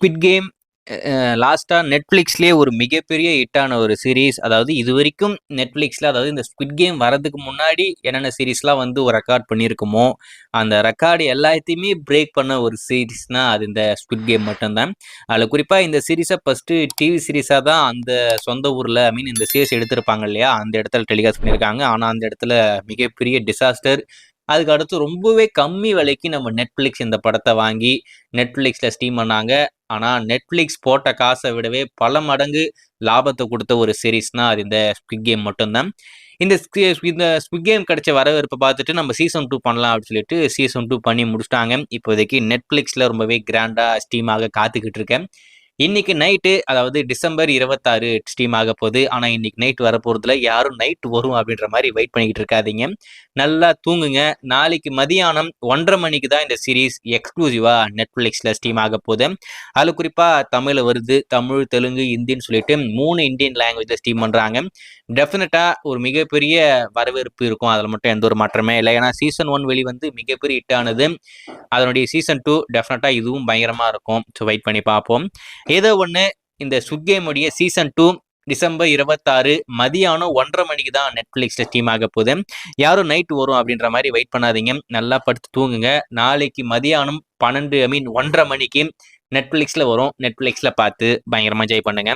Squid game லாஸ்ட்டா நெட்ஃப்ளிக்ஸ்லயே ஒரு மிகப்பெரிய ஹிட்டான ஒரு சீரிஸ். அதாவது இதுவரைக்கும் நெட்ஃப்ளிக்ஸ்ல அதாவது இந்த ஸ்குவிட் கேம் வரதுக்கு முன்னாடி என்னென்ன சீரிஸ்லாம் வந்து ஒரு ரெக்கார்ட் பண்ணியிருக்குமோ, அந்த ரெக்கார்டு எல்லாத்தையுமே பிரேக் பண்ண ஒரு சீரிஸ்னா அது இந்த ஸ்குவிட் கேம் மட்டும்தான். அதில குறிப்பா இந்த சீரிஸ ஃபர்ஸ்ட்டு டிவி சீரிஸா தான் அந்த சொந்த ஊர்ல இந்த சீரிஸ் எடுத்திருப்பாங்க இல்லையா? அந்த இடத்துல டெலிகாஸ்ட் பண்ணியிருக்காங்க. ஆனா அந்த இடத்துல மிகப்பெரிய டிசாஸ்டர். அதுக்கு அடுத்து ரொம்பவே கம்மி விலைக்கு நம்ம நெட்ஃப்ளிக்ஸ் இந்த படத்த வாங்கி நெட்ஃப்ளிக்ஸ்ல ஸ்ட்ரீம் பண்ணாங்க. ஆனா நெட்ஃப்ளிக்ஸ் போட்ட காசை விடவே பல மடங்கு லாபத்தை கொடுத்த ஒரு சீரிஸ்னா அது இந்த ஸ்குவிட் கேம் மட்டும்தான். இந்த ஸ்குவிட் கேம் கிடைச்ச வரவேற்பை பார்த்துட்டு நம்ம சீசன் 2 பண்ணலாம் அப்படின்னு சொல்லிட்டு சீசன் 2 பண்ணி முடிச்சிட்டாங்க. இப்போதைக்கு நெட்ஃப்ளிக்ஸ்ல ரொம்பவே கிராண்டா ஸ்ட்ரீம் ஆக காத்துக்கிட்டு இருக்கேன். இன்னைக்கு நைட்டு அதாவது டிசம்பர் 26 ஸ்ட்ரீம் ஆக போகுது. ஆனா இன்னைக்கு நைட் வரப்போறதுல யாரும் நைட் வரும் அப்படின்ற மாதிரி வெயிட் பண்ணிக்கிட்டு இருக்காதீங்க. நல்லா தூங்குங்க. நாளைக்கு மதியானம் 1:30 மணிக்கு தான் இந்த சீரிஸ் எக்ஸ்க்ளூசிவா நெட்ஃப்ளிக்ஸ்ல ஸ்ட்ரீம் ஆக போகுது. அதுல குறிப்பா தமிழ்ல வருது. தமிழ், தெலுங்கு, ஹிந்தின்னு சொல்லிட்டு 3 இந்தியன் லாங்குவேஜ்ல ஸ்ட்ரீம் பண்றாங்க. டெஃபினட்டா ஒரு மிகப்பெரிய வரவேற்பு இருக்கும். அதுல மட்டும் எந்த ஒரு மாற்றமே இல்லை. ஏன்னா சீசன் 1 வெளிவந்து மிகப்பெரிய ஹிட் ஆனது. அதனுடைய சீசன் 2 டெஃபினட்டா இதுவும் பயங்கரமா இருக்கும். ஸோ வெயிட் பண்ணி பார்ப்போம். ஏதோ ஒன்று இந்த ஸ்குவிட் கேமுடைய சீசன் 2 டிசம்பர் 26 மதியானம் 1:30 மணிக்கு தான் நெட்ஃப்ளிக்ஸ்ல ஸ்ட்ரீம் ஆக போகுது. யாரும் நைட் வரும் அப்படின்ற மாதிரி வெயிட் பண்ணாதீங்க. நல்லா படுத்து தூங்குங்க. நாளைக்கு மதியானம் 1:30 மணிக்கு நெட்ஃப்ளிக்ஸ்ல வரும். நெட்ஃப்ளிக்ஸ்ல பார்த்து பயங்கரமா என்ஜாய் பண்ணுங்க.